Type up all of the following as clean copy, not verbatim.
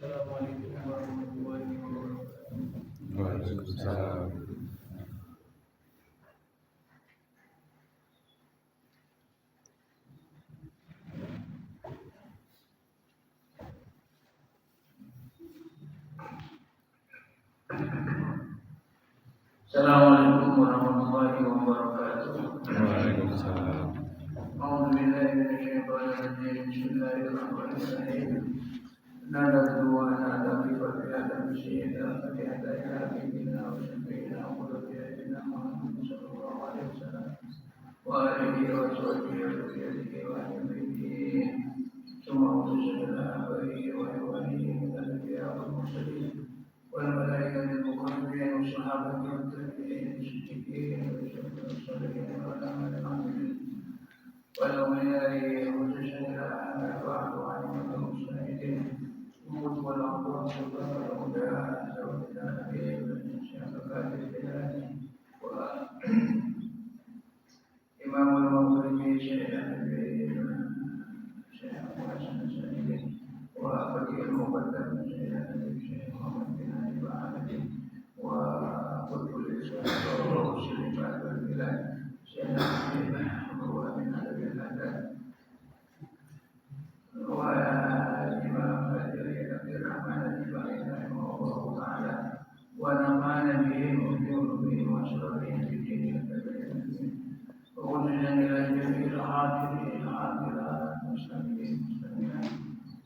Assalamualaikum warahmatullahi wabarakatuh. Waalaikumsalam. Assalamualaikum warahmatullahi wabarakatuh. Waalaikumsalam. A'udzubillahi minasyaitonir rajim. Bismillahirrahmanirrahim. Nada wa nada fi fatihah bisyaitan fatihah bina wa syafina wa qudiyina Muhammad sallallahu alaihi wasallam wa alihi wa sahbihi wa alihi semua usulnya bagi wali min al-anbiya wal mursalin wal malaikatil muqarrabin wa sahabati wa tabi'in siddiqin wa salihin wa al-aminin wal awliya'i wa syuhada'i wa al-'alimin wal muslimin wal aqwam wal huda wa al-nabiyin wa imamul muqrimin syai'an وأخذ المقدم شيئا محمد بن علي وعلي وقلت الإسلام وأرسل بعد البلاد شيئا هو من أدب الأدب والإمام عبد الرحمن الجبري رحمه الله تعالى ونفعنا به وبعلومه وأسراره في الدين والدين ووجدا إلى جميع الحاضرين الحاضرات المسلمين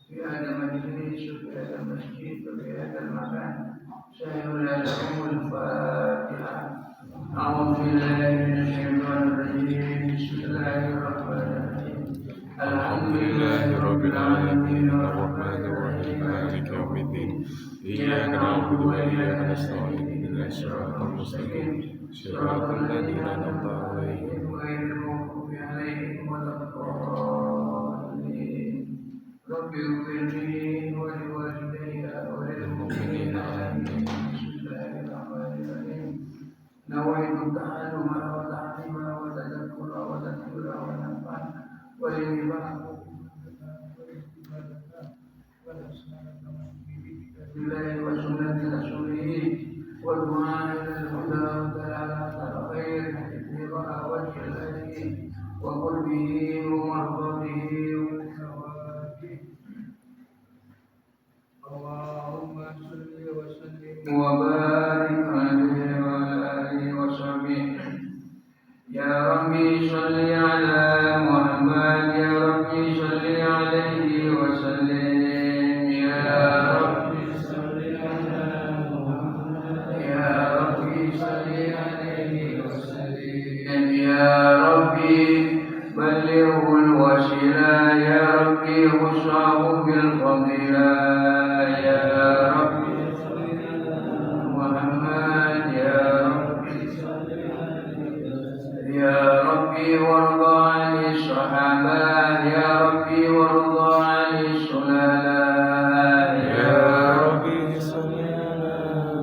في هذا المجلس وفي هذا المسجد وفي هذا المكان سهل لهم الفاتحة. أعوذ بالله من الشيطان الرجيم. بسم الله الرحمن الرحيم. الحمد لله رب العالمين الرحمن الرحيم مالك يوم الدين إياك نعبد وإياك نستعين اهدنا الصراط المستقيم صراط الذين أنعمت عليهم غير المغضوب عليهم ولا الضالين. رب اغفر لي ولوالدي وللمؤمنين آمين. بسم الله الرحمن الرحيم. نويت التعلم والتعليم والتذكر والتذكر والنفع والإنفاق بالله وسنة رسوله والدعاء إلى الهدى والدلالة على الخير ابتغاء وجه الله وقربه ومرضاته وثوابه. اللهم صل وسلم وبارك عليه وعلى آله وصحبه. يا ربي صل على محمد يا ربي صل عليه وسلم. يا ربي صل على محمد يا ربي صل عليه وسلم. يا ربي بلغه الوسيلة يا ربي وسعه بالفضيلة. يا ربي صل على محمد يا ربي صل عليه وسلم. يا ربي وارض عن الصحابة يا ربي وارض عن السلالة. يا ربي صل على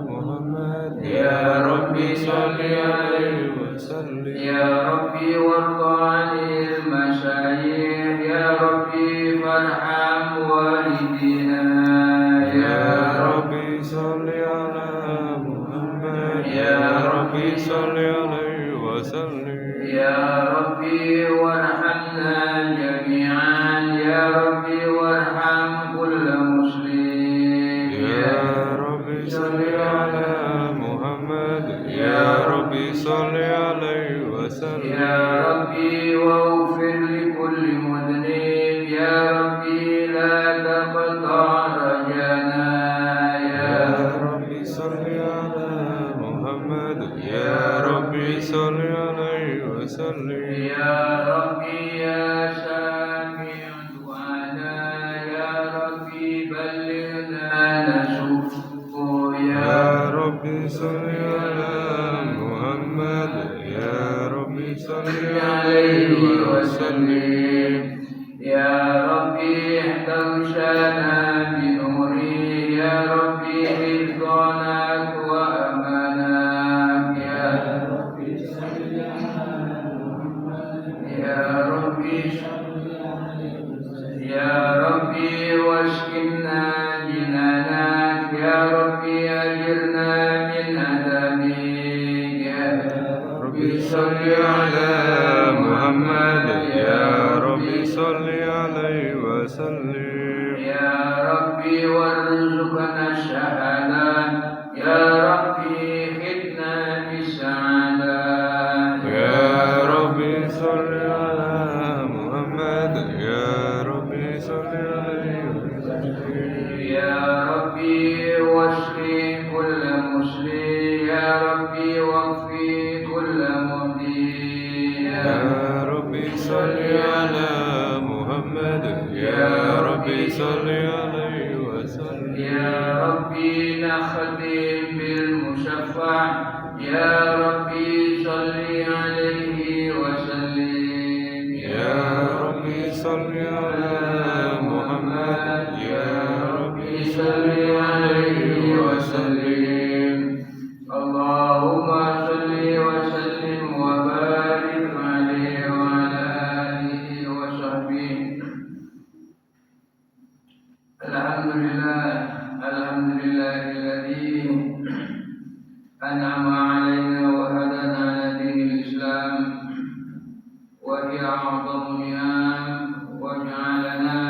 محمد يا ربي صل عليه وسلم. يا ربي وارض عن المشايخ يا ربي فارحم والدينا. يا ربي صل على محمد يا ربي صل عليه وسلم. يا ربي وارحمنا جميعا يا ربي وارحم كل مسلم. يا ربي صل على ربي صل على محمد يا ربي صل عليه عليه وسلم. يا ربي احفظ شانا بنوري، يا ربي رضوانك وأمانك، يا ربي صل على محمد، يا ربي يا ربي واشكنا جنانك، يا ربي أجرنا من عذابك، يا ربي صل على محمد يا ربي صل عليه وسلم. يا ربي وارزقنا الشهادة، يا ربي خذنا بالسعادة، يا ربي صل على محمد يا ربي صل عليه وسلم. يا ربي واشفي كل مسلم، يا ربي واغفر كل مهدي، يا ربي صل على محمد يا ربي صل عليه وسلم. يا ربي نختم بالمشفع، يا ربي صل عليه وسلم. يا ربي صل على محمد يا ربي صل عليه وسلم. اللهم صل وسلم وبارك عليه وعلى آله وصحبه. الحمد لله الذي أنعم علينا وهدانا على دين الإسلام، وهي أعظم نعم، وجعلنا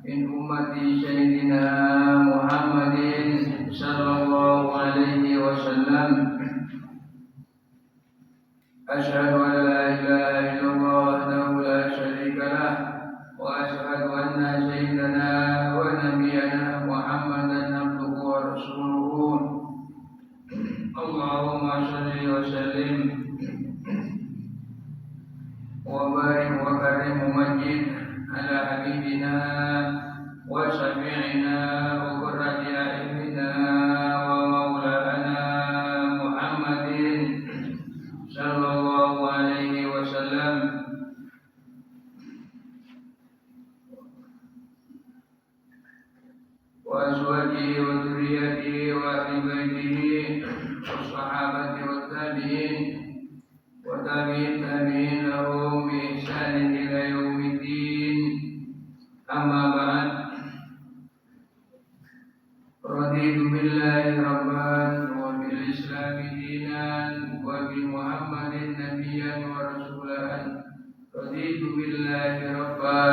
من أمة سيدنا محمد صلى الله عليه وسلم. أشهد أن لا إله إلا الله وحده لا شريك له، وأشهد أن سيدنا ونبينا محمدا عبده ورسوله. اللهم صل وسلم وبارك وكرم ومجد على حبيبنا وشفيعنا وقرة أعيننا ومولانا محمد صلى الله عليه وسلم، وأزواجه وذريته وأهل بيته والصحابة والتابعين وتابعين لهم بإحسان إلى يوم الدين. أما بعد، رضيت بالله ربا وبالإسلام دينا وبمحمد نبيا ورسولا. رضيت بالله ربا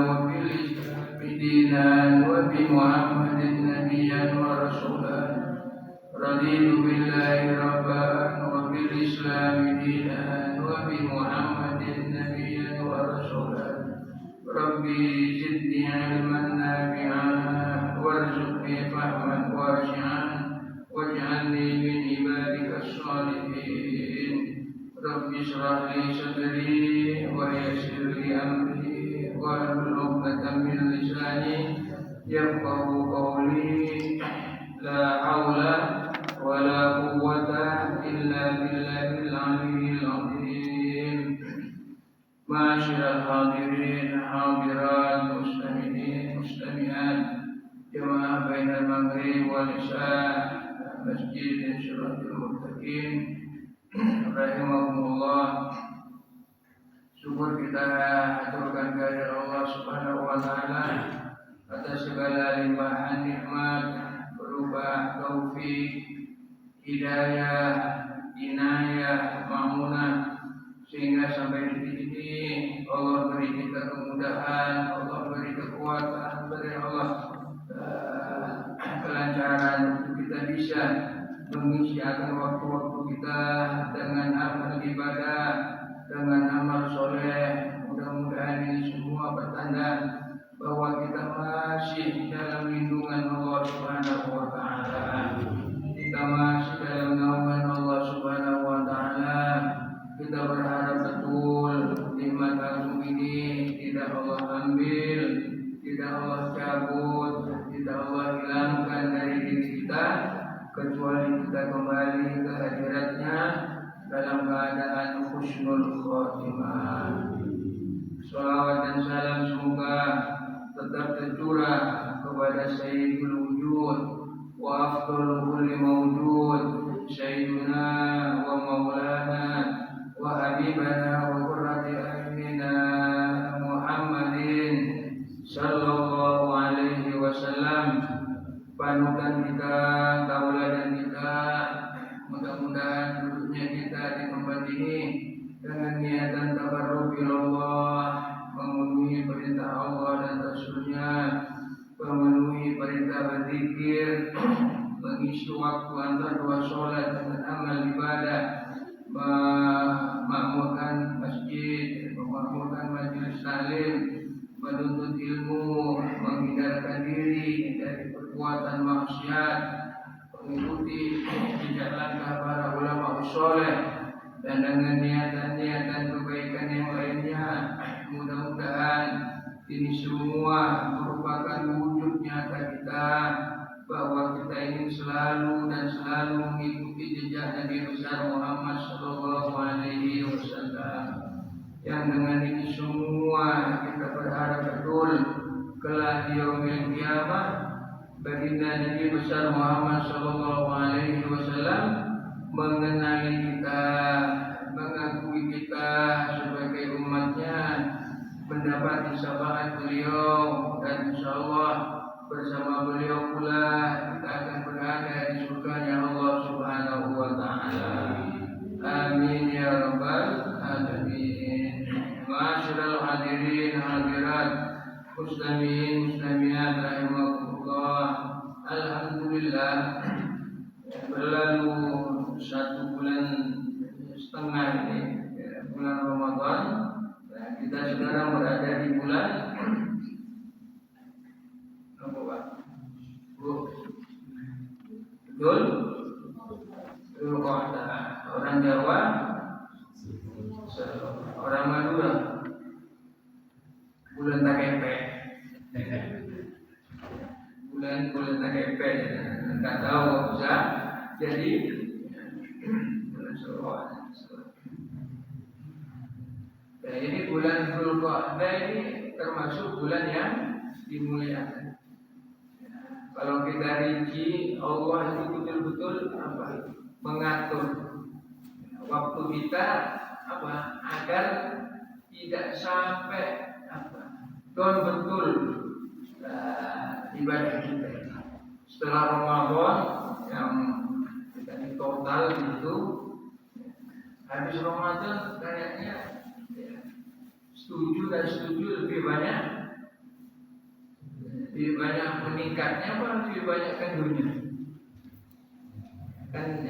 وبالإسلام دينا وبمحمد نبيا ورسولا. رضيت بالله ربا وبالإسلام دينا وبمحمد نبيا ورسولا. ربي زدني علما نافعا وارزقني فهما واسعا واجعلني من عبادك الصالحين. رب اشرح لي صدري ويسر لي أمري واحلل عقدة من لساني يفقه قولي. لا حول ولا قوة إلا بالله العلي العظيم. معاشر الحاضرين حاضرات، مستمعين مستمعات، جماعة بين المغرب والعشاء، مسجد سراج المتقين rahimahumullah. Syukur kita haturkan kehadirat Allah Subhanahu wa taala atas segala limpahan nikmat berupa taufik, hidayah, inayah, ma'munah, sehingga sampai di sini Allah beri kita kemudahan, Allah beri kekuatan, beri Allah kelancaran untuk kita bisa mengisi akan waktu-waktu kita dengan amal ibadah, dengan amal soleh. Mudah-mudahan ini semua bertanda bahwa kita masih dalam lindungan Allah Subhanahu wa taala. Kita masih dalam naungan Allah Subhanahu wa taala. Kita berharap betul nikmat agung ini tidak Allah ambil, tidak Allah cabut, tidak Allah hilangkan dari diri kita, kecuali kita kembali ke hadiratnya dalam keadaan husnul khotimah. Salawat dan salam semoga tetap tercurah kepada Sayyidul Wujud wa afdalul kulli mawjud, Sayyiduna wa maulana wa habibana wa qurrati a'yunina Muhammadin sallallahu alaihi wasallam, panutan kita, tauladan kita. Mudah-mudahan duduknya kita di tempat ini dengan niatan tabarruk ilallah, memenuhi perintah Allah dan Rasulnya, memenuhi perintah berzikir, mengisi waktu antara dua sholat dengan amal ibadah, memakmurkan masjid, memakmurkan majelis taklim, menuntut ilmu, menghindarkan diri dari perbuatan maksiat, mengikuti jejak langkah para ulama soleh, dan dengan niatan-niatan kebaikan yang lainnya. Mudah-mudahan ini semua merupakan wujud nyata kita bahwa kita ingin selalu dan selalu mengikuti jejak Nabi besar Muhammad sallallahu alaihi wasallam, yang dengan ini semua kita berharap betul kelak di yaumil qiyamah baginda Nabi besar Muhammad sallallahu alaihi wasallam mengenali kita, mengakui kita sebagai umatnya, mendapat syafaat beliau, dan insyaallah bersama beliau pula kita akan berada di surganya Allah Subhanahu wa taala. Amin ya rabbal alamin. Ma'asyiral hadirin hadirat, muslimin muslimat rahimakumullah. Alhamdulillah, berlalu 1 bulan setengah ini, bulan Ramadan. Kita sekarang berada di bulan apa Pak? Betul? Dzulqa'dah. Orang Jawa, orang Madura, bulan Takepe. Bulan Takepe, nggak tahu bisa. Jadi bulan Syawal. Nah, ini bulan Dzulqa'dah ini termasuk bulan yang dimuliakan. Kalau kita rinci, Allah itu betul-betul mengatur waktu kita agar tidak sampai don betul ibadah kita. Setelah Ramadan yang kita di total itu, habis Ramadan kayaknya setuju lebih banyak meningkatnya apa lebih banyak kendurnya? Kan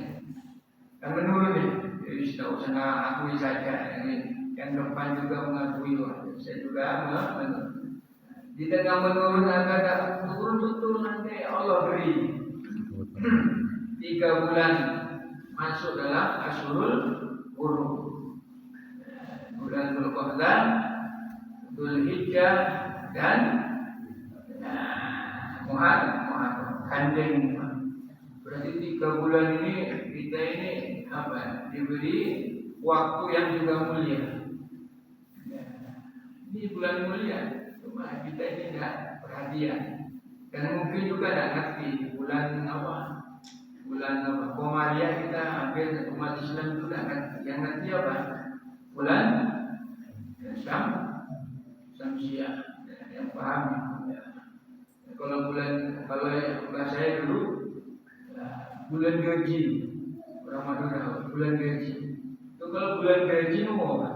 menurun nih. Jadi tidak usah akui saja, ini yang depan juga mengakui, saya juga menurun. Di tengah menurun agak turun betul nanti Allah beri 3 bulan masuk dalam Asyurul Hurum. Bulan Dzulqa'dah, Dzulhijjah, dan Muharram. Kandeng. Berarti 3 bulan ini kita ini diberi waktu yang juga mulia. Ini bulan mulia, cuma kita ini tidak perhatian. Karena mungkin juga tidak ngerti bulan Komariah kita hampir umat Islam itu tidak ngerti. Yang ngerti apa? Bulan Syamsiah, yang paham. Kalau bahasa saya dulu bulan gaji, orang Madura bulan gaji. Itu kalau bulan gaji itu apa?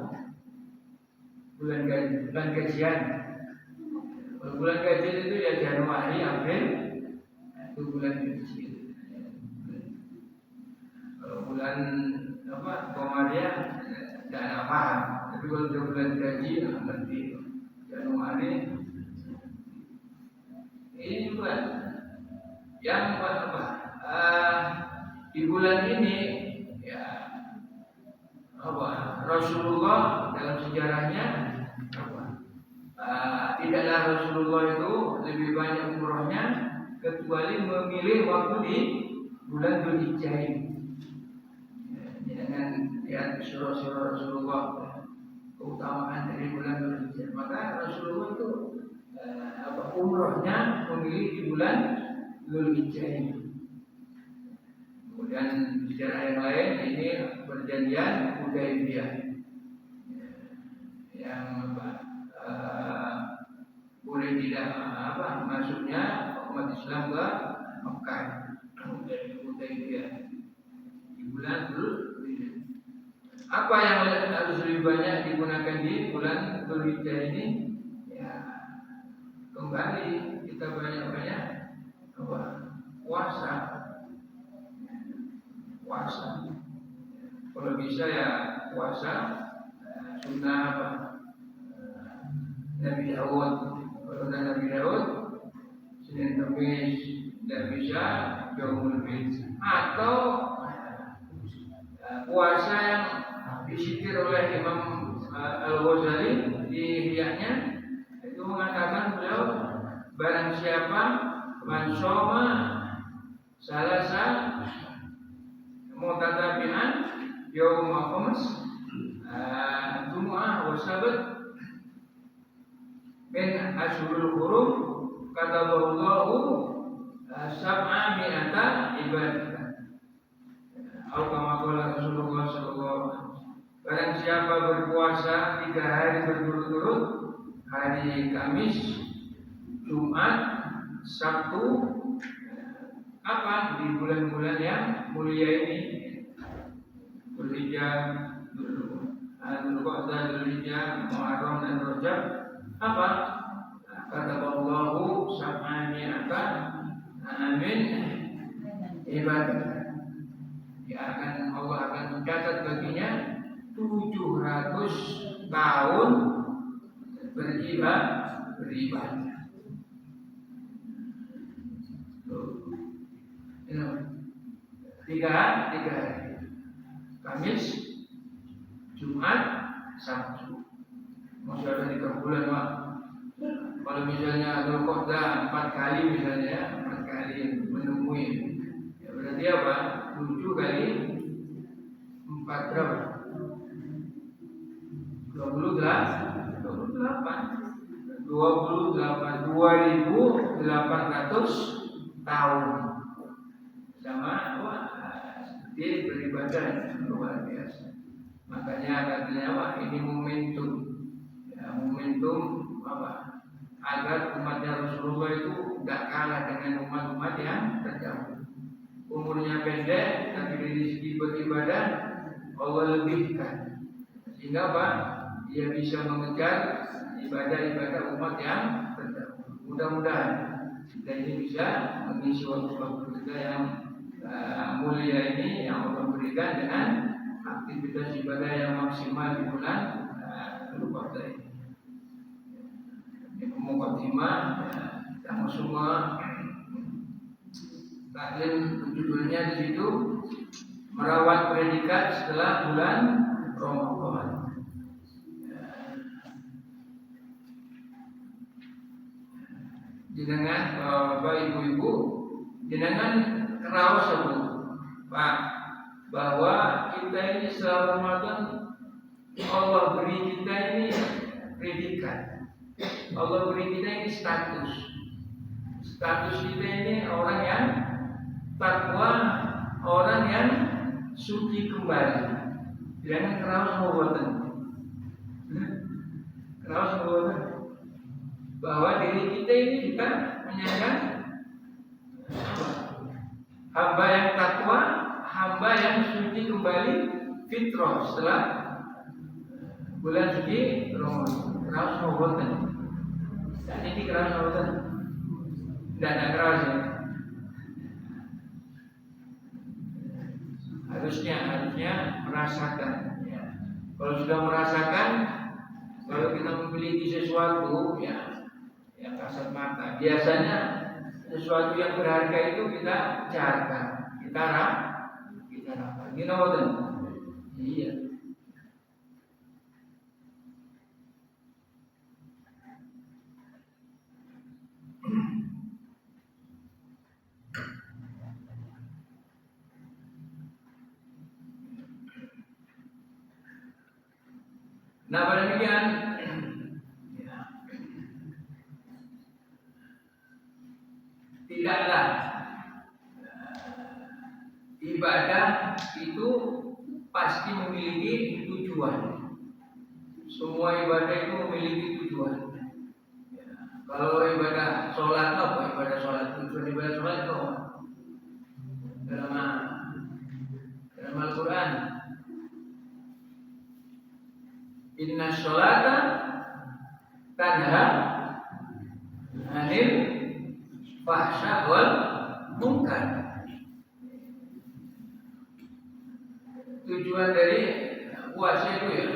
Bulan gajian. Kalau bulan gaji itu ya Januari, April, itu bulan gaji. Kalau bulan Komariah tidak paham. Tapi kalau bulan gaji ngerti. Januari ini juga yang di bulan ini ya Rasulullah dalam sejarahnya tidaklah Rasulullah itu lebih banyak umrohnya kecuali memilih waktu di bulan Dzulhijjah ini. Jangan lihat surah-surah Rasulullah keutamaan dari bulan Dzulhijjah. Maka Rasulullah itu umrohnya memilih di bulan Dzulhijjah ini. Kemudian secara yang lain ini perjanjian Hudaybiyah yang boleh tidak masuknya umat Islam ke Mekah. Hudaybiyah di bulan Dzulhijjah. Apa yang harus lebih banyak digunakan di bulan Dzulhijjah ini? Ya, kembali kita banyak-banyak puasa. Kalau bisa ya puasa sunnah Nabi Daud. Kalau Nabi Daud Senin Kamis, tidak bisa Yaumul Bid, atau puasa yang disitir oleh Imam Al-Ghazali di Ihya'nya itu mengatakan beliau, barang siapa man shoma salasa mutatabi'an yaumul khamis Jumu'ah wa Sabat min ashurul hurum kataballahu sab'a mi'ata ibadah. Al-Qamaqala Rasulullah SAW. Barang siapa berpuasa 3 hari berturut-turut, hari Kamis, Jumat, Sabtu, di bulan-bulan yang mulia ini, Dzulhijjah, Dzulqa'dah, Dzulhijjah, Muharram dan Rajab, kata Allahu sab'ami'ata amin ibadah. Allah akan mencatat baginya 700 tahun beribadah. Tiga hari, Kamis, Jumat, Sabtu. Masih ada 3 bulan, Pak. Kalau misalnya Dzulqa'dah 4 kali misalnya, 4 kali menemui, ya berarti apa? 7 kali 4 berapa? 28 tahun sama seperti beribadah luar biasa. Makanya katanya ini momentum agar umatnya Rasulullah itu tidak kalah dengan umat-umat yang terdahulu. Umurnya pendek tapi dari segi beribadah Allah lebihkan, sehingga dia bisa mengejar ibadah-ibadah umat yang terdahulu. Mudah-mudahan kita ini bisa mengisi waktu-waktu kita yang mulia ini yang Allah berikan dengan aktivitas ibadah yang maksimal di bulan Dzulqa'dah ini. Muqaddimah yang semua taklim judulnya di situ, merawat predikat setelah bulan Ramadan. Jenengan Bapak Ibu-ibu, jenengan kerawas Pak, bahwa kita ini selama Ramadan Allah beri kita ini predikat. Allah beri kita ini status kita ini orang yang takwa, orang yang suci kembali. Jangan kerawas perbuatan. Bahwa diri kita ini juga menyandang hamba yang takwa, hamba yang suci kembali fitrah setelah bulan suci Ramadan. Kerawas perbuatan. Dan ini keras Ramadan. Tidak ada keras ya. Harusnya merasakan ya. Kalau sudah merasakan, kalau kita memiliki sesuatu ya yang kasat mata, biasanya sesuatu yang berharga itu kita jaga, kita rawat. Ini Ramadan. Iya. Nah, pada demikian ya, tidaklah ibadah itu pasti memiliki tujuan. Semua ibadah itu memiliki tujuan. Ya, kalau ibadah sholat apa? Ibadah sholat tujuan ibadah sholat itu apa? Dalam Al-Quran, Inna sholata tanha anil fahsya wal munkar. Tujuan dari puasa itu ya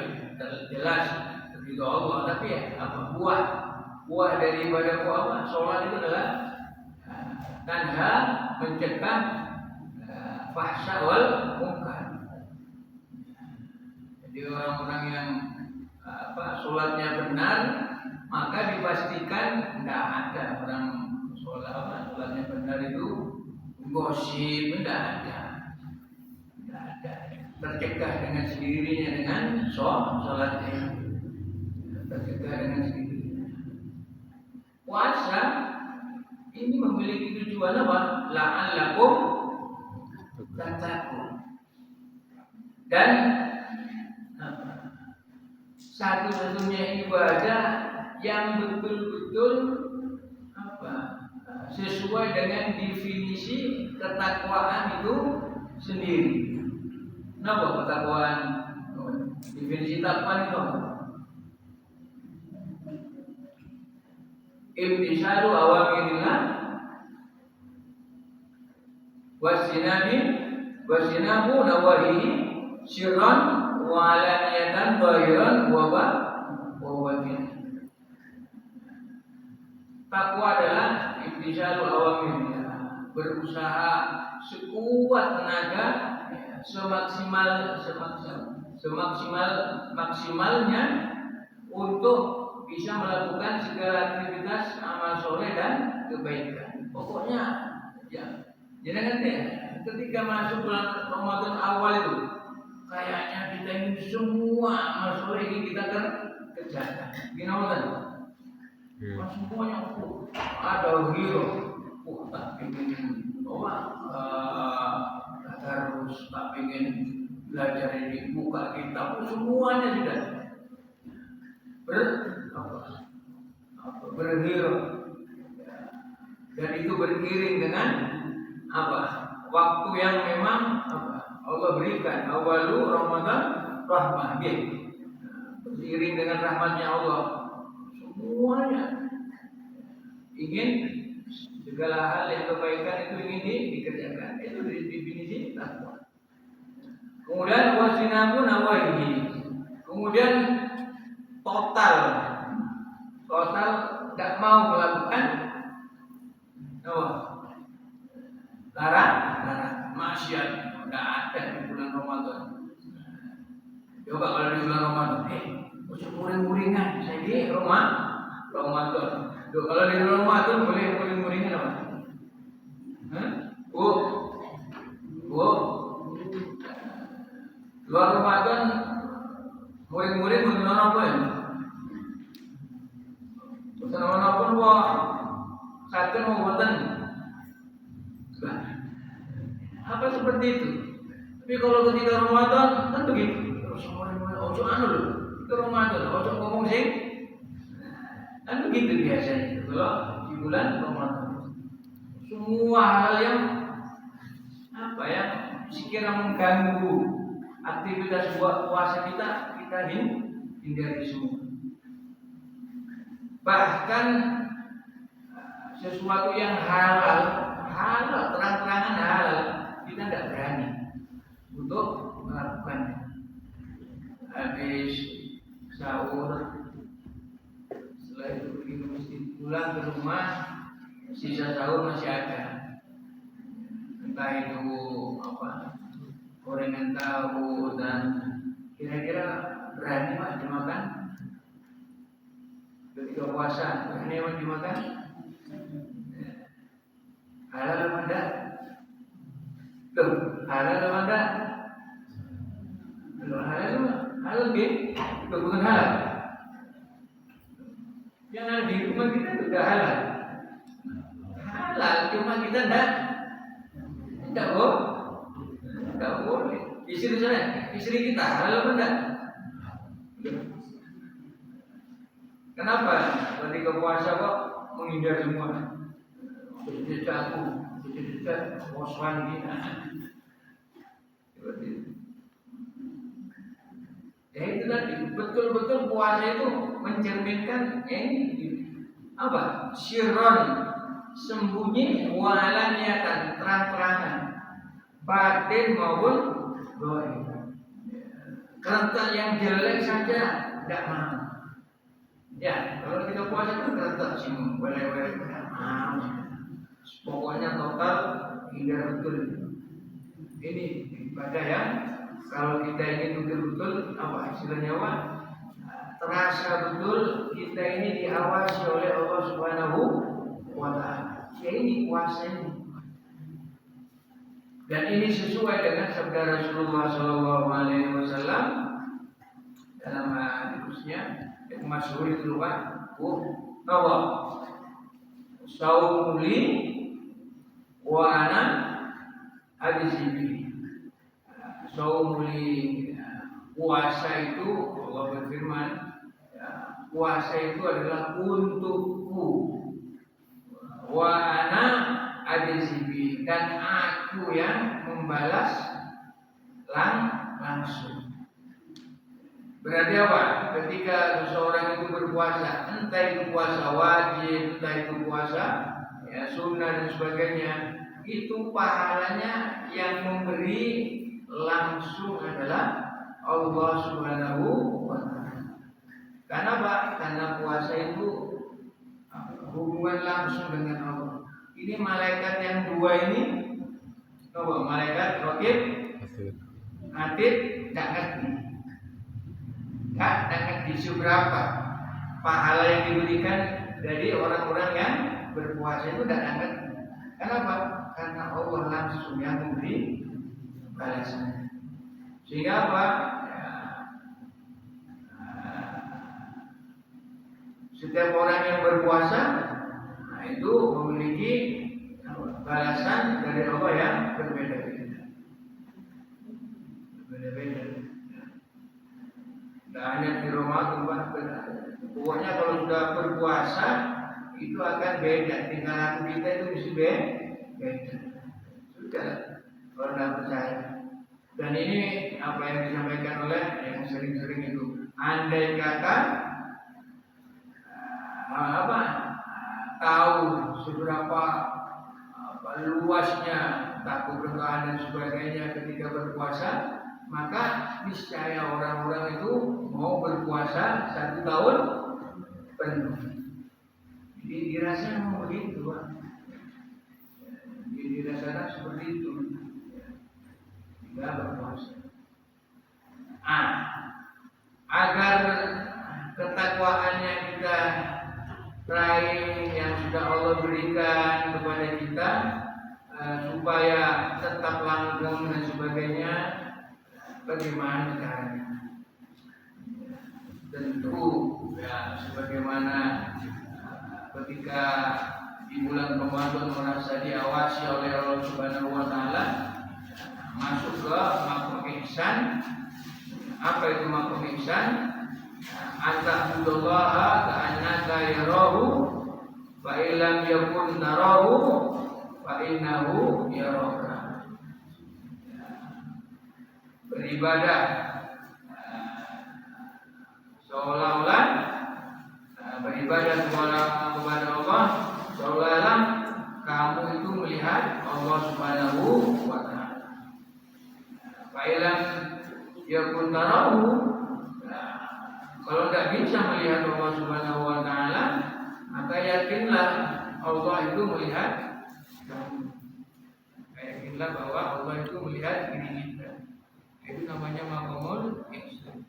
jelas ridho Allah, tapi ya apa buah dari ibadah apa? Sholat itu adalah tanha, mencegah fahsya wal munkar. Jadi orang-orang yang sholatnya benar, maka dipastikan tidak ada orang sholatnya benar itu gosip, tidak ada, tercegah dengan sendirinya dengan sholatnya, tercegah dengan sendirinya. Puasa ini memiliki tujuan apa? La'allakum tattaqun. Dan satu-satunya ibadah yang betul-betul sesuai dengan definisi ketakwaan itu sendiri. Kenapa ketakwaan? Definisi takwa itu apa? Imtisalu awamirillah wasinabu nawahihi sirran wa alaniyatan zahiran wa batin. Takwa adalah imtisalu awamirillah, berusaha sekuat tenaga, semaksimalnya untuk bisa melakukan segala aktivitas amal soleh dan kebaikan. Pokoknya ya, jangan ketika masuk bulan Ramadan awal itu kayaknya kita ini semua amal soleh ini kita kerjakan. Gimana kan? Semuanya ada hero, tak pengen harus tak pengen belajar ini, buka kitab, semuanya sudah berhero, dan itu beriring dengan waktu yang memang Allah berikan. Awalu Ramadan rahmah, beriring dengan rahmatnya Allah. Semuanya ingin segala hal yang kebaikan itu ingin dikerjakan. Itu definisi takwa. Kemudian wasinabu nawahihi. Kemudian total tidak mau melakukan larang maksiat. Tidak ada di bulan Ramadan. Coba kalau di bulan Ramadan, muring-muringan saya di Ramadan. Kalau di Ramadan boleh muring-muringan apa? Luar Ramadan muring-muring mengenal apa ya? Bersama pun satu mau buatan. Apa seperti itu? Tapi kalau ketika Ramadan kan begitu. Terus muring-muring ojo loh. Ke Ramadan ojo ngomong sih. Kan begitu biasanya kalau di bulan Ramadan. Semua hal yang sekira mengganggu aktivitas puasa kita hindari semua. Bahkan sesuatu yang halal terang-terangan halal, kita tidak berani untuk melakukannya. Habis sahur, setelah itu pergi ke masjid, pulang ke rumah, sisa sahur masih ada. Entah itu gorengan tahu, dan kira-kira berani dimakan ketika puasa, berani dimakan. Halal apa enggak? Halal apa enggak? Kalau halal halal itu bukan halal. Yang ada di rumah kita juga halal. Halal, cuma kita tidak boleh. Istri kita halal apa enggak? Kenapa? Ketika puasa kok menghindar semua. Jadi aku, jadi bosan kita. Ya itu tadi, betul-betul puasa itu mencerminkan apa? Sirron, sembunyi, walaniyatan, terang-terangan, batin maupun goib. Kerentak yang jelek saja tidak mau. Ya, kalau kita puasa itu kerentak semua, boleh-boleh tidak mau. Pokoknya total hingga betul. Ini ibadah yang kalau kita ini betul-betul apa istilahnya apa? Terasa betul kita ini diawasi oleh Allah Subhanahu wa Ta'ala. Ya ini puasa ini. Dan ini sesuai dengan sabda Rasulullah SAW dalam hadisnya yang masyhur itu Pak, bahwa saumuli wa ana hadisibi. Saumuli puasa itu Allah berfirman, puasa itu adalah untukku. Wa ana adisibi, dan aku yang membalas langsung. Berarti apa? Ketika seseorang itu berpuasa, entah itu puasa wajib, entah itu puasa sunnah dan sebagainya, itu pahalanya yang memberi langsung adalah Allah Subhanahu wa Ta'ala. Karena apa? Karena puasa itu hubungan langsung dengan Allah. Ini malaikat yang dua ini, malaikat Raqib, Atid, tidak ngerti seberapa pahala yang diberikan dari orang-orang yang berpuasa itu tidak ngerti. Kenapa? Karena Allah langsung yang memberi balasan. Sehingga apa? Setiap orang yang berpuasa itu memiliki balasan dari Allah yang berbeda-beda. Tidak hanya di Ramadan, pokoknya kalau sudah berpuasa itu akan beda. Tingkah laku kita itu mesti beda. Sudah, kalau tidak percaya. Dan ini apa yang disampaikan oleh yang sering-sering itu. Andai kata tahu seberapa luasnya takut berkahan dan sebagainya ketika berpuasa, maka niscaya orang-orang itu mau berpuasa 1 tahun penuh. Jadi dirasa mau begitu, Pak. Jadi dirasakan seperti itu. Tidak berpuasa. Agar ketakwaannya kita raih yang sudah Allah berikan kepada kita, supaya tetap langgeng dan sebagainya, bagaimana caranya? Tentu sebagaimana ketika di bulan Ramadan merasa diawasi oleh Allah Subhanahu wa Ta'ala, masuk ke makom ihsan. Apa itu makom ihsan? Anta'budallaha ka'annaka yarahu fa illam yakun tarahu fa innahu yaraka. Beribadah seolah-olah beribadah kepada Allah seolah-olah kamu itu melihat Allah Subhanahu wa Ta'ala. Fa illam yakun tarahu, kalau tidak bisa melihat Allah Subhanahu wa Ta'ala, maka yakinlah Allah itu melihat kamu. Yakinlah bahwa Allah itu melihat diri kita. Itu namanya maqamul ihsan.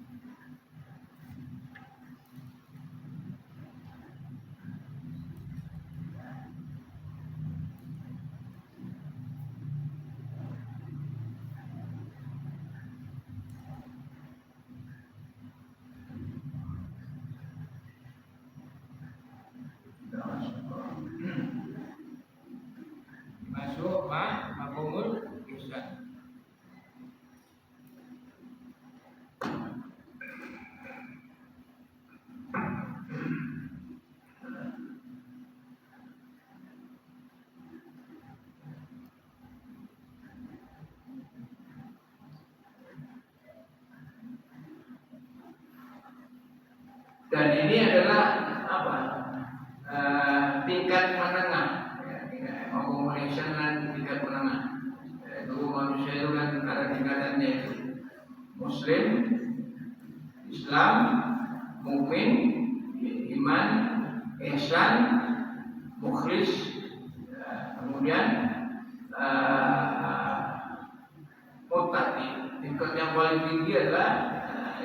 Dan ini adalah apa? Tingkat menengah, ya, tingkat accumulation dan tingkat menengah. Itu manusia itu kan ada tingkatannya itu Muslim, Islam, mukmin, iman, ihsan, mukhlis, kemudian muttaqi. Tingkat yang paling tinggi adalah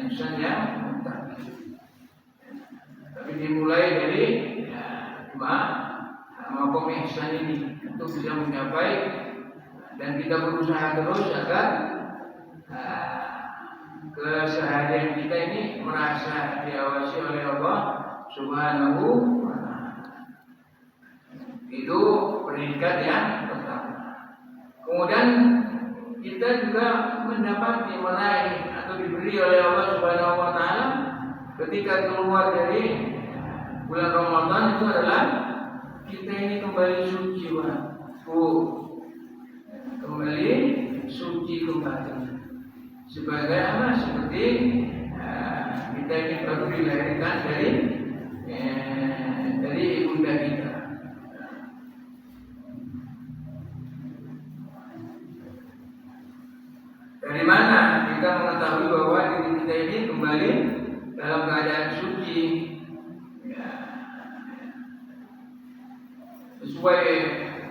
insan yang muttaqi. Tapi dimulai dari makom ihsan ini untuk bisa mencapai, dan kita berusaha terus agar keseharian kita ini merasa diawasi oleh Allah Subhanahu wa Ta'ala. Itu peringkat yang pertama. Kemudian kita juga mendapati, meraih atau diberi oleh Allah Subhanahu wa Ta'ala ketika keluar dari bulan Ramadan itu adalah kita ini kembali suci, kembali suci kembali. Sebagai apa? Seperti kita ini baru dilahirkan dari ibunda kita. Dari mana kita mengetahui bahwa diri kita ini kembali dalam keadaan suci? Ya. Sesuai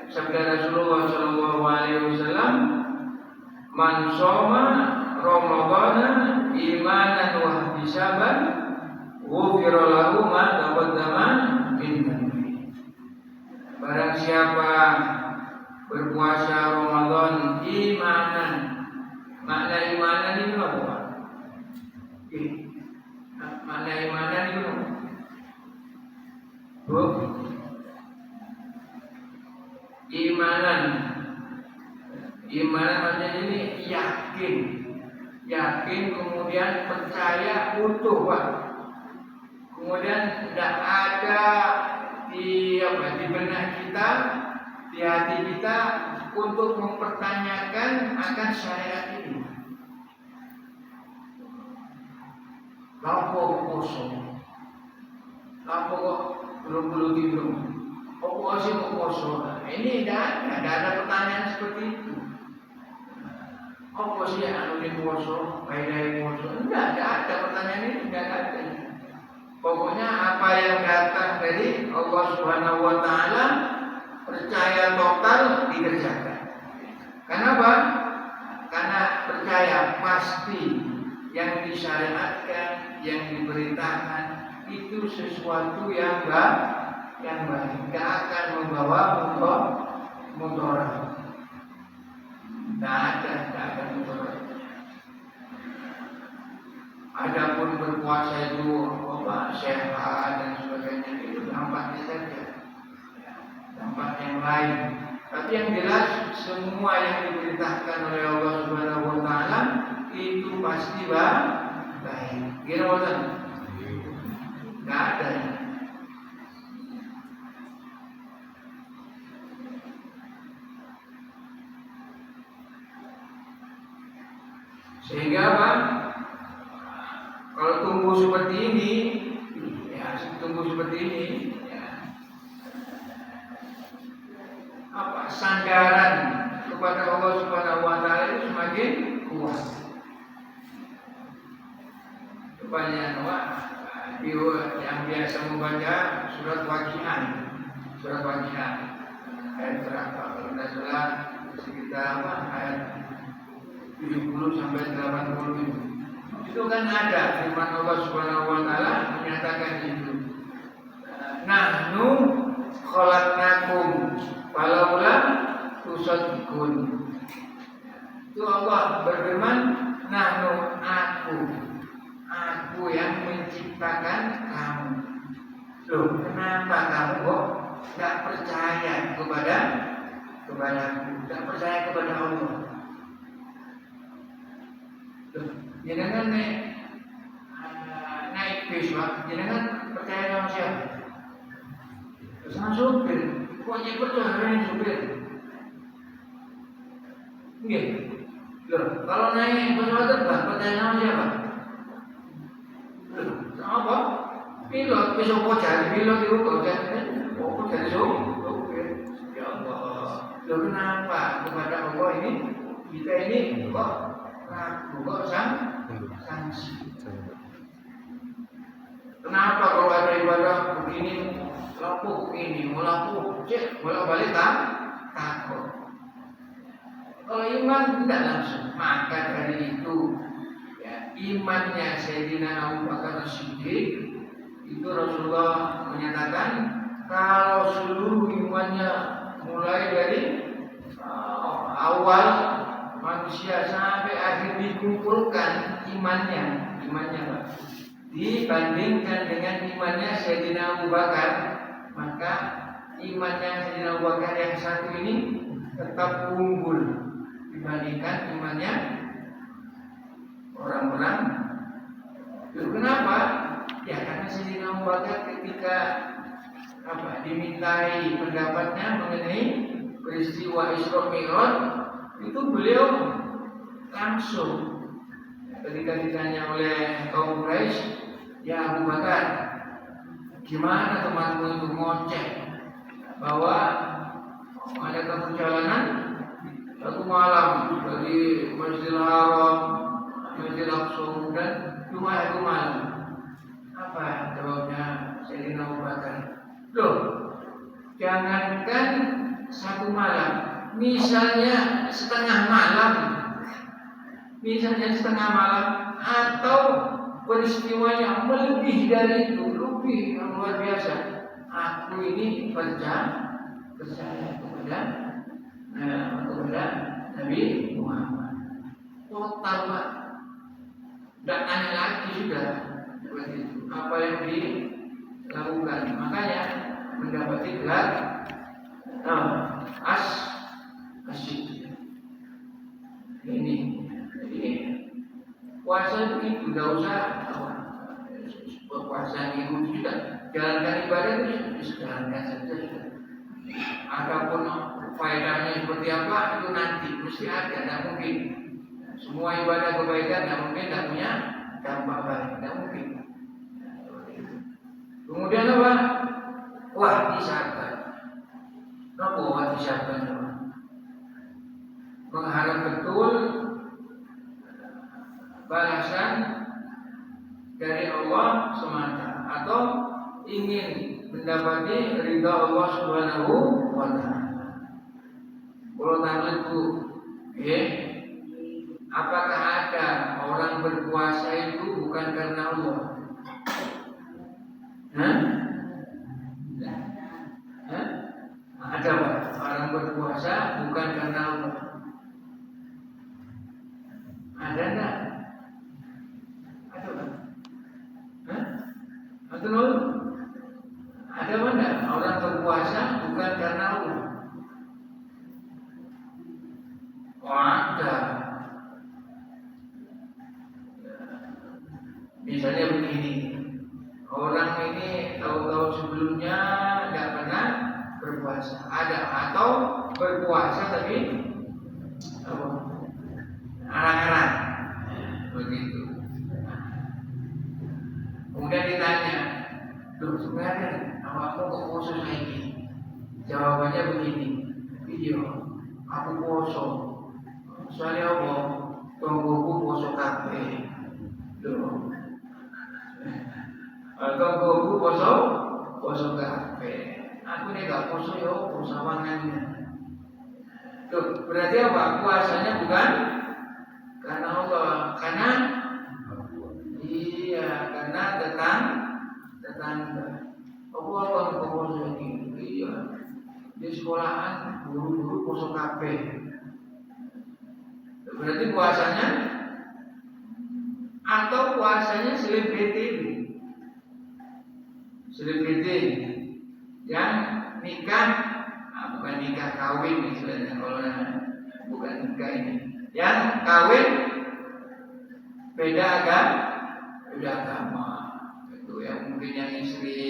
sabda Rasulullah SAW, man shoma Ramadana imanan wa ihtisaban ghufira lahu ma taqaddama min dhanbi. Barang siapa berpuasa Ramadan imanan, makna imanan itu apa? Makna imanan itu apa? Bu, imanan maksudnya ini yakin kemudian percaya utuh, Pak. Kemudian tidak ada di benak kita, di hati kita untuk mempertanyakan akan syariat ini. Lapo kosong, lapo kok belum tidur, kok masih kosong. Ini tidak ada pertanyaan seperti itu. Apa sih anu di poso, bayi poso? Tidak ada pertanyaan ini, tidak ada. Pokoknya apa yang datang dari Allah Subhanahu wa Ta'ala, percaya total dikerjakan. Kenapa? Karena percaya pasti yang disyariatkan, yang diberitakan itu sesuatu yang baik, tidak akan membawa mudarat. Tidak ada mudarat. Adapun berpuasa itu sehat dan sebagainya, itu dampaknya saja, dampak yang lain. Tapi yang jelas semua yang diperintahkan oleh Allah Subhanahu wa Ta'ala itu pasti baik. Kira betul? Tidak ada. Sehingga apa? Kalau tumbuh seperti ini, ya, sandaran kepada Allah Subhanahu wa Ta'ala itu semakin kuat. Banyak yang biasa membaca surat Waqiah ayat berapa? Kalau tidak salah sekitar ayat 70 sampai 80 itu. Itu kan ada firman Allah Subhanahu wa Ta'ala menyatakan itu. Nahnu khalaqnakum falaula tusaddiqun. Itu Allah berfirman, nahnu, aku yang menciptakan kamu. Loh, kenapa kamu kok tidak percaya kepadaku, tidak percaya kepada Allah? Jangan naik bis, Pak. Jangan percaya sama siapa? Sama supir. Pokoknya percaya dengan supir. Iya. Loh, kalau naik pesawat terbang percaya sama siapa? Loh, sama apa? Pilot besok kok jadi pilot itu kok jadi sopir. Ya Allah. Loh kenapa kepada Allah ini kita ini kok ragu kok sanksi? Kenapa kalau ada ibadah begini lampu ini mau lampu cek bolak balik takut. Kalau iman tidak langsung, maka dari itu ya, imannya Sayyidina Abu Bakar As-Siddiq itu Rasulullah menyatakan kalau seluruh imannya mulai dari awal manusia sampai akhir dikumpulkan imannya Pak, dibandingkan dengan imannya Sayyidina Abu Bakar, maka imannya Sayyidina Abu Bakar yang satu ini tetap unggul dibandingkan imannya orang-orang. Kenapa? Ya karena Sayyidina Abu Bakar ketika dimintai pendapatnya mengenai peristiwa Isra Mi'raj itu beliau langsung ketika ditanya oleh kaum Quraisy, ya Abu Bakar, gimana temanmu itu ngoceh bahwa ada perjalanan satu malam dari Masjidil Haram, Masjidil Aqsa dan cuma itu malam. Apa jawabnya Sayyidina Abu Bakar? Loh, jangankan satu malam, misalnya setengah malam, atau peristiwanya melebihi dari itu, lebih yang luar biasa, aku ini percaya kepada Nabi Muhammad. Total Pak, tidak tanya lagi sudah seperti itu. Apa yang dilakukan, makanya mendapati gelar As-Siddiq ini. Jadi puasa itu tidak usah puasa itu juga, jalankan ibadah itu jalankan saja sudah. Adapun faedahnya seperti apa itu nanti mesti ada, tidak mungkin semua ibadah kebaikan tidak mungkin tidak punya dampak baik, tidak mungkin. Kemudian apa? Wahdi sabar. Apa wahdi sabar? Mengharap betul balasan dari Allah semata atau ingin mendapati ridha Allah Subhanahu wa Ta'ala. Kalau tanya itu, apakah ada orang berpuasa itu bukan karena Allah? Ada Pak, orang berpuasa bukan karena Allah? Ada enggak? Ada Pak? Ada mana orang berpuasa bukan karena Allah? Ada. Misalnya begini, orang ini tahu-tahu sebelumnya tidak pernah berpuasa, ada atau berpuasa tapi arang-arang begitu. Kemudian ditanya, loh sebenarnya awakmu kok poso saiki? Jawabannya begini, iya, aku poso. Soalnya apa? Tonggoku poso kabeh. Loh. Tonggoku poso kabeh. Aku ini gak poso ya, poso sawangannya. Loh, berarti apa? Puasanya bukan karena Allah, karena karena tetangga. Aku akan poso ini. Iya. Di sekolahan guru-guru poso kabeh. Berarti puasanya atau puasanya selebriti yang nikah, bukan nikah kawin istilahnya, kalau bukan nikah ini, yang kawin beda agama, itu yang mungkin yang istri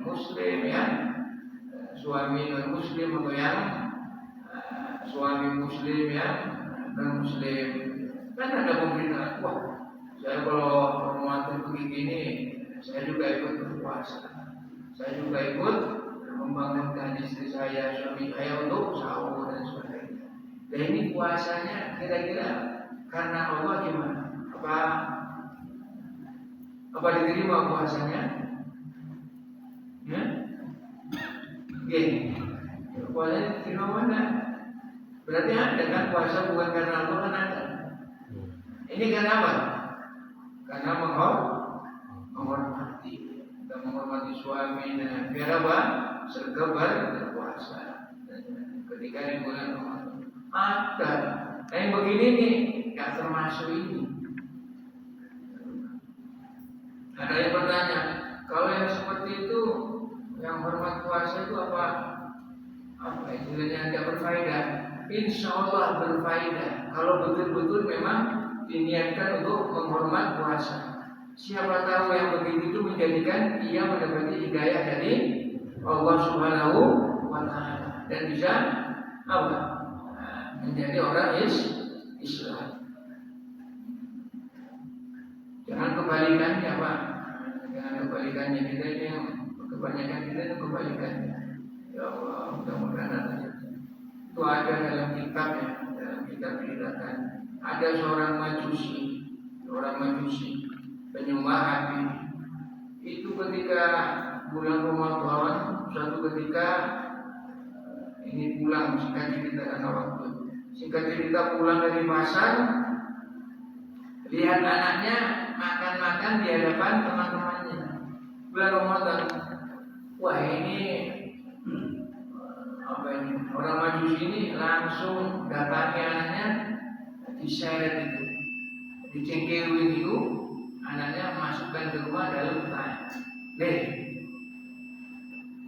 muslim, yang suami non muslim, atau yang suami muslim yang non muslim. Kan ada pemerintah, wah saya kalau rumah begini Saya juga ikut berpuasa. Saya juga ikut membangunkan istri saya, suami saya untuk sahur dan sebagainya. Dan ini puasanya kira-kira karena Allah gimana? Apa diterima puasanya? Ya? Gini, puasanya diterima mana? Berarti ada kan puasa bukan karena Allah kan ada. Ini karena apa? Karena menghormati. Kita menghormati suami dan biar apa? Serga berpuasa. Ketika di bulan Ramadan ada. Yang begini nih nggak termasuk ini. Ada yang bertanya, kalau yang seperti itu, yang hormat puasa itu apa istilahnya tidak berfaedah? Insya Allah berfaedah. Kalau betul-betul memang diniatkan untuk menghormat puasa. Siapa tahu yang begitu itu menjadikan ia mendapati hidayah dari Allah Subhanahu wa Ta'ala dan bisa apa? Menjadi orang Islam. Jangan kebalikannya, Pak. Jangan kebalikannya. Kita ini yang kebanyakan kita itu kebalikannya. Ya Allah, mudah-mudahan ada. Itu ada dalam kitab ya, dalam kitab dikatakan ada seorang majusi, penyembah api. Itu ketika bulan Ramadan, suatu ketika ini pulang, singkat cerita karena waktu. Singkat cerita pulang dari pasar, lihat anaknya makan-makan di hadapan teman-temannya. Bulan Ramadan, wah ini orang majusi ini langsung datangi anaknya, diseret itu, dicengkerin itu, anaknya masukkan ke rumah dalam tanya,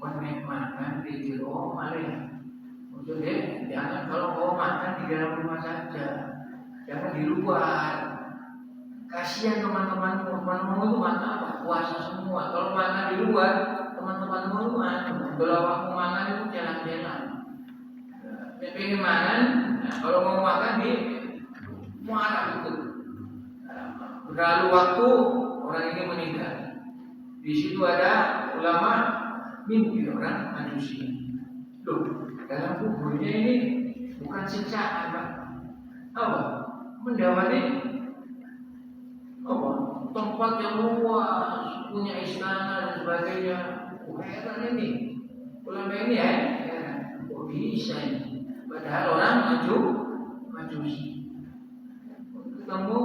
kau makan di rumah maksudnya jangan kalau kau makan di dalam rumah saja, jangan di luar. Kasihan teman-temanmu itu makan apa? Puasa semua. Kalau makan di luar, teman-temanmu itu kalau waktu makan itu jalan-jalan. Pengen makan, kalau mau makan di muara itu. Berlalu waktu orang ini meninggal. Di situ ada ulama mimpi orang majusi. Loh, dalam kuburnya ini bukan siksaan, Pak. Apa? Mendapati tempat yang luas, punya istana dan sebagainya. Heran ini, ulama ini ya, kok bisa ini? Padahal orang majusi. Ketemu,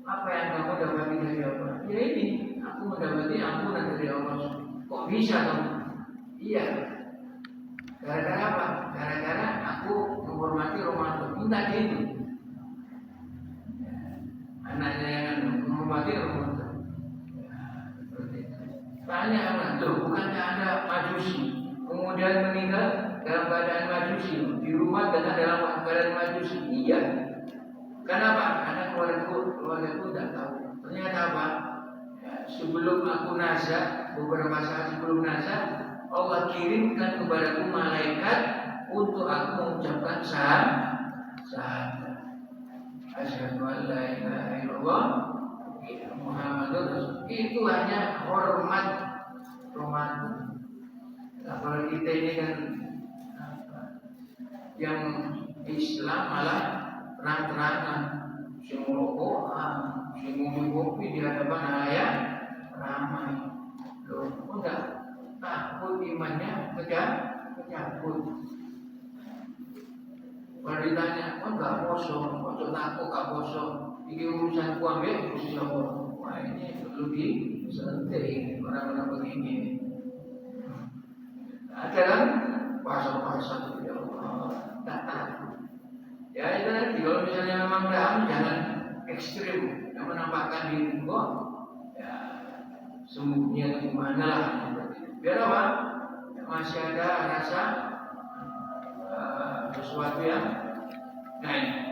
apa yang kamu dapati dari Allah? Ya ini, aku mendapati ampunan dari Allah. Kok bisa kamu? Iya. Gara-gara apa? Gara-gara aku menghormati Ramadan. Minta gitu. Anaknya yang menghormati Ramadan. Tanya anak, bukannya ada majusi kemudian meninggal dalam keadaan majusi di rumah dengan dalam keadaan majusi? Iya. Kenapa? Karena keluargaku tidak tahu. Ternyata apa? Sebelum aku nazar, beberapa saat sebelum nazar, Allah kirimkan kepadaku malaikat untuk aku mengucapkan syahadat. Asyhadu an la ilaha illallah Muhammadur Rasul. Itu hanya hormat Ramadan. Apalagi kita ini kan yang Islam malah terang-terangan, semua rokokan, semua kopi di hadapan halayak ramai. Loh, enggak takut imannya kecabut. Kalau ditanya, enggak poso takut gak poso. Ini urusan kuambil, urusan Allah. Wah ini lebih santai orang-orang begini. Ada kan puasa-puasa ya Allah, tak takut. Ya itu nanti kalau misalnya memang dalam jangan ekstrim, yang menampakkan diri kok. Ya sembunyinya di mana lah. Biar apa? Masih ada rasa sesuatu yang naik.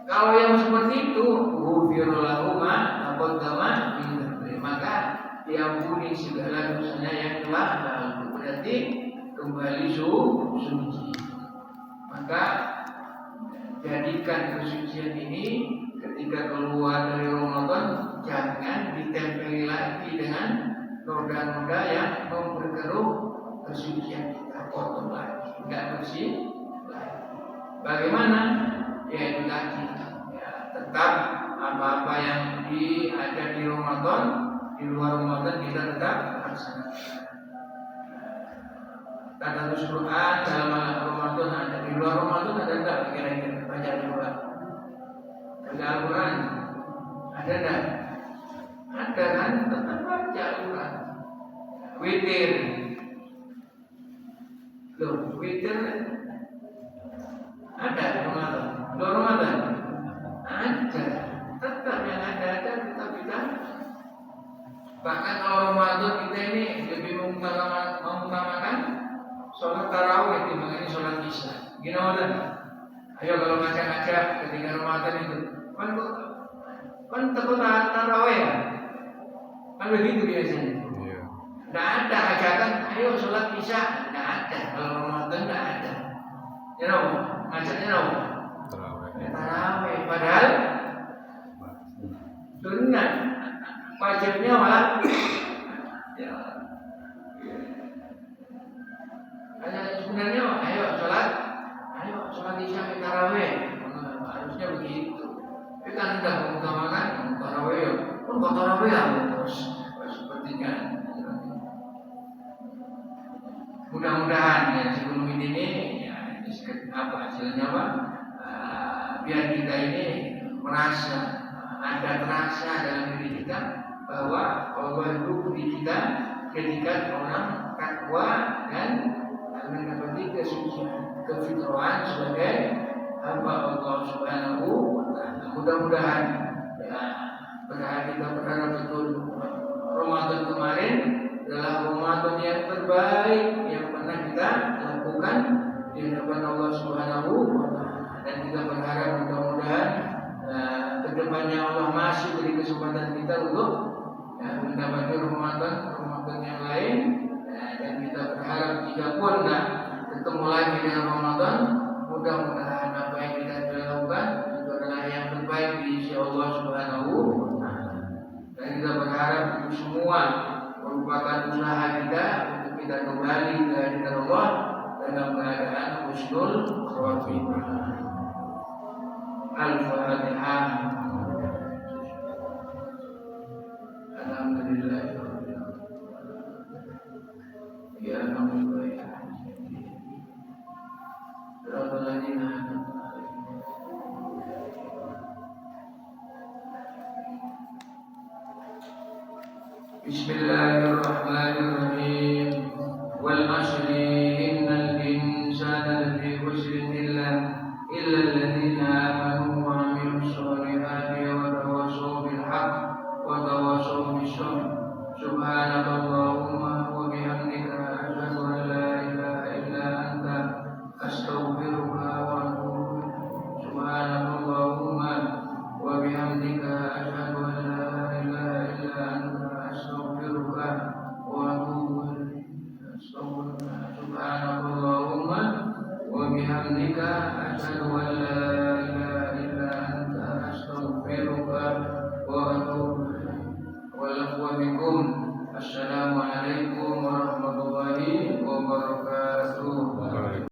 Kalau yang seperti itu, ghufirallahu ma taqaddama min dzambi, maka diampuni segala dosanya yang telah lalu. Berarti kembali suci. Maka jadikan kesucian ini ketika keluar dari Ramadan jangan ditempeli lagi noda yang memperkeruh kesucian kita, kotor lagi, nggak bersih lagi. Bagaimana? Ya itu tadi, ya, tetap apa-apa yang ada di Ramadan, di luar Ramadan kita tetap laksanakan. Tadarus Quran dalam Ramadan ada, di luar Ramadan ada enggak kira-kira baca Al-Quran? Baca Al-Quran ada enggak? Ada kan? Tetap baca Al-Quran. Witir, loh witir ada di Ramadan. Luar Ramadan ada, tetap yang ada tetap kita. Bahkan kalau Ramadan kita ini lebih mengutamakan sholat tarawih dibanding sholat isya. Gimana? Ayo kalau ngajak-ngajak ketika Ramadan itu, kan takut tarawih ya? Kan begitu biasanya. Tidak ada ajakan, ayo sholat isya. Tidak ada. Kalau Ramadan tidak ada. You know, ngajaknya apa? Tarawih. Padahal sunnah, wajibnya malah. Ya. Sebenarnya ayo sholat isya tarawih, harusnya begitu. Tapi kan sudah mengutamakan tarawih, pun tarawih harus sepertinya. Mudah-mudahan ya sebelum ini ya apa hasilnya Pak? Biar kita ini merasa terasa dalam diri kita bahwa Allah itu di kita ketika orang takwa dan mendapati kesucian, kefitrahan sebagai hamba Allah Subhanahu wa Ta'ala. Mudah-mudahan ya, kita berharap betul Ramadan kemarin adalah Ramadan yang terbaik yang pernah kita lakukan di hadapan Allah Subhanahu wa Ta'ala. Dan kita berharap mudah-mudahan kedepannya Allah masih beri kesempatan kita untuk mendapati Ramadan yang lain. Dan kita berharap jika pun ketemu lagi dengan Ramadan, mudah-mudahan apa yang kita lakukan itu adalah yang terbaik di sisi Allah Subhanahu wa Ta'ala. Dan kita berharap itu semua merupakan usaha kita untuk kita kembali ke hadirat Allah dalam keadaan husnul khatimah. Al-Fatihah. Alhamdulillah. Ya Alhamdulillah. Bismillahirrahmanirrahim. Wal 'ashri innal insana lafi khusrin illa alladziina aamanu wa 'amilus shalihati wa tawassaw bil haqq wa tawassaw bis sabr. Subhanakallahumma wa bihamdika asyhadu an la ilaha illa anta astaghfiruka wa atubu ilaik. Subhanakallahumma wa bihamdika asyhadu an la ilaha illa anta astaghfiruka wa atubu ilaik. Subhanakallahumma wa bihamdika asyhadu an la